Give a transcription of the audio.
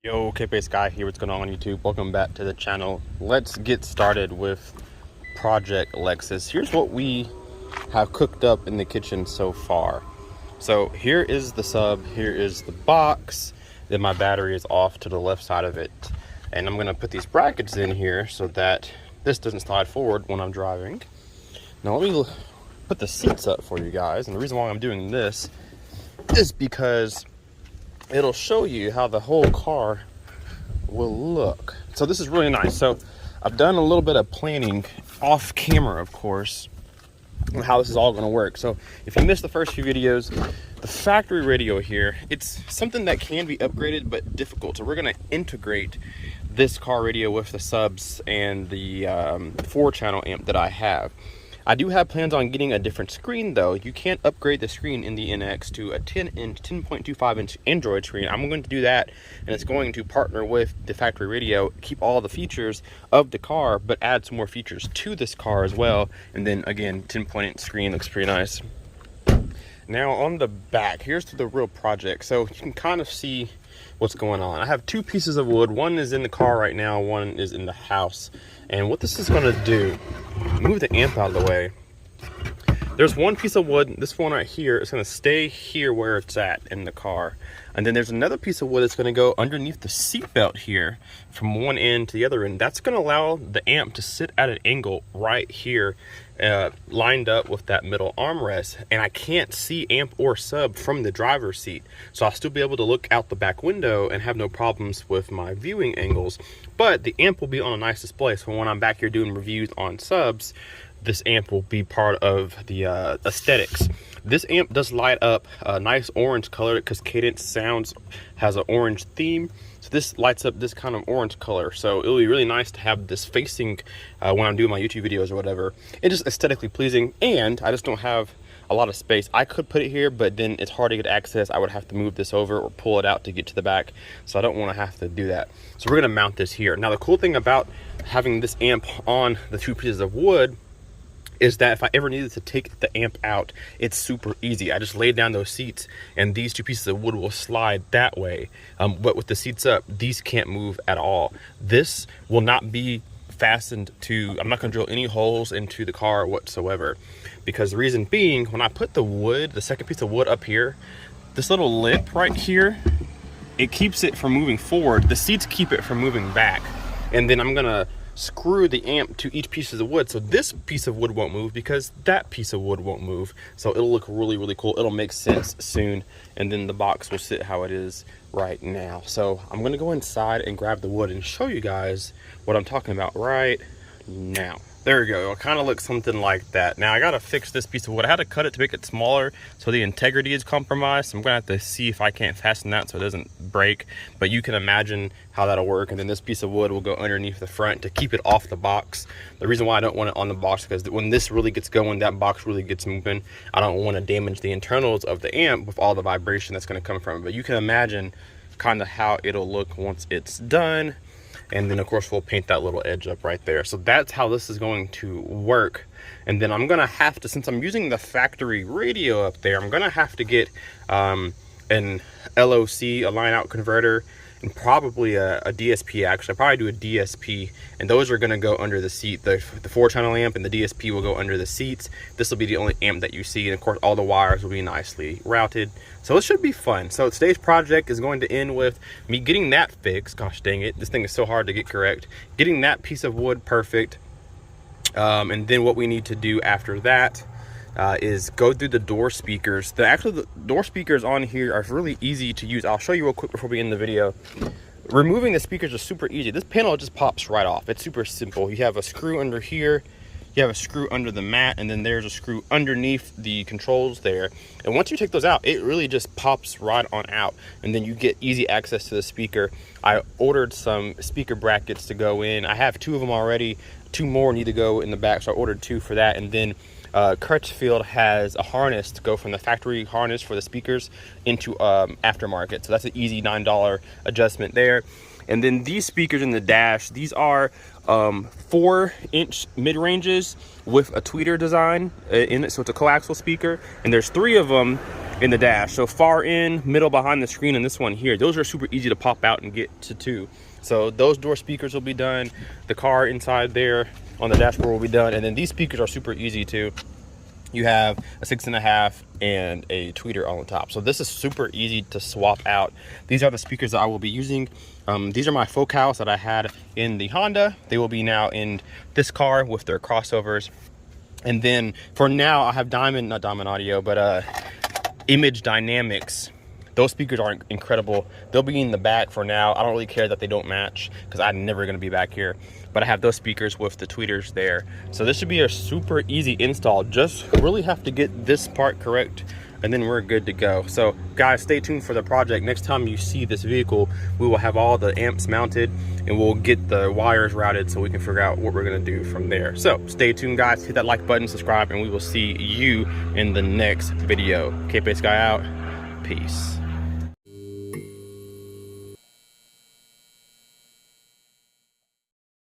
Yo, K-Base Guy here. What's going on YouTube? Welcome back to the channel. Let's get started with Project Lexus. Here's what we have cooked up in the kitchen so far. So here is the sub, here is the box, then my battery is off to the left side of it. And I'm gonna put these brackets in here so that this doesn't slide forward when I'm driving. Now let me put the seats up for you guys. And the reason why I'm doing this is because it'll show you how the whole car will look. So this is really nice. So I've done a little bit of planning off camera, of course, on how this is all going to work. So if you missed the first few videos, the factory radio here, it's something that can be upgraded but difficult. So we're going to integrate this car radio with the subs and the 4-channel amp that I have. I do have plans on getting a different screen though. You can't upgrade the screen in the NX to a 10.25 inch Android screen. I'm going to do that, and it's going to partner with the factory radio, keep all the features of the car, but add some more features to this car as well. And then again, 10.8 screen looks pretty nice. Now on the back, here's the real project. So you can kind of see what's going on. I have two pieces of wood. One is in the car right now, one is in the house. And what this is going to do, move the amp out of the way. There's one piece of wood, this one right here, is going to stay here where it's at in the car. And then there's another piece of wood that's going to go underneath the seat belt here from one end to the other end. That's going to allow the amp to sit at an angle right here, lined up with that middle armrest. And I can't see amp or sub from the driver's seat. So I'll still be able to look out the back window and have no problems with my viewing angles. But the amp will be on a nice display. So when I'm back here doing reviews on subs, this amp will be part of the aesthetics. This amp does light up a nice orange color because Cadence Sounds has an orange theme. So this lights up this kind of orange color. So it'll be really nice to have this facing when I'm doing my YouTube videos or whatever. It's just aesthetically pleasing, and I just don't have a lot of space. I could put it here, but then it's hard to get access. I would have to move this over or pull it out to get to the back. So I don't want to have to do that. So we're gonna mount this here. Now the cool thing about having this amp on the two pieces of wood is that if I ever needed to take the amp out, it's super easy. I just lay down those seats and these two pieces of wood will slide that way. But with the seats up, these can't move at all. This will not be fastened to, I'm not gonna drill any holes into the car whatsoever. Because the reason being, when I put the wood, the second piece of wood up here, this little lip right here, it keeps it from moving forward. The seats keep it from moving back. And then I'm gonna screw the amp to each piece of the wood, so this piece of wood won't move because that piece of wood won't move. So it'll look really, really cool. It'll make sense soon, and then the box will sit how it is right now. So I'm gonna go inside and grab the wood and show you guys what I'm talking about right now. There we go. It kind of looks something like that. Now I gotta fix this piece of wood. I had to cut it to make it smaller so the integrity is compromised. So I'm gonna have to see if I can't fasten that so it doesn't break. But you can imagine how that'll work. And then this piece of wood will go underneath the front to keep it off the box. The reason why I don't want it on the box is because when this really gets going, that box really gets moving. I don't want to damage the internals of the amp with all the vibration that's gonna come from it. But you can imagine kind of how it'll look once it's done. And then of course we'll paint that little edge up right there. So that's how this is going to work. And then I'm gonna have to, since I'm using the factory radio up there, I'm gonna have to get an LOC, a line out converter, and probably a DSP. Actually, I'll probably do a DSP, and those are gonna go under the seat. The 4-channel amp and the DSP will go under the seats. This will be the only amp that you see, and of course all the wires will be nicely routed. So it should be fun. So today's project is going to end with me getting that fixed. Gosh dang it, this thing is so hard to get correct. Getting that piece of wood perfect, and then what we need to do after that is go through the door speakers. The door speakers on here are really easy to use. I'll show you real quick before we end the video. Removing the speakers is super easy. This panel just pops right off. It's super simple. You have a screw under here, you have a screw under the mat, and then there's a screw underneath the controls there. And once you take those out, it really just pops right on out, and then you get easy access to the speaker. I ordered some speaker brackets to go in. I have 2 of them already. 2 more need to go in the back, so I ordered 2 for that. And then Crutchfield has a harness to go from the factory harness for the speakers into aftermarket. So that's an easy $9 adjustment there. And then these speakers in the dash, these are 4-inch mid-ranges with a tweeter design in it. So it's a coaxial speaker, and there's 3 of them in the dash. So far in, middle, behind the screen, and this one here, those are super easy to pop out and get to too. So those door speakers will be done. The car inside there on the dashboard will be done. And then these speakers are super easy too. You have a 6.5 and a tweeter on the top. So this is super easy to swap out. These are the speakers that I will be using. These are my focals that I had in the Honda. They will be now in this car with their crossovers. And then for now, I have not Diamond Audio, but Image Dynamics. Those speakers are incredible. They'll be in the back for now. I don't really care that they don't match because I'm never gonna be back here. But I have those speakers with the tweeters there. So this should be a super easy install. Just really have to get this part correct and then we're good to go. So guys, stay tuned for the project. Next time you see this vehicle, we will have all the amps mounted and we'll get the wires routed so we can figure out what we're gonna do from there. So stay tuned guys, hit that like button, subscribe, and we will see you in the next video. K-Pace Guy out, peace.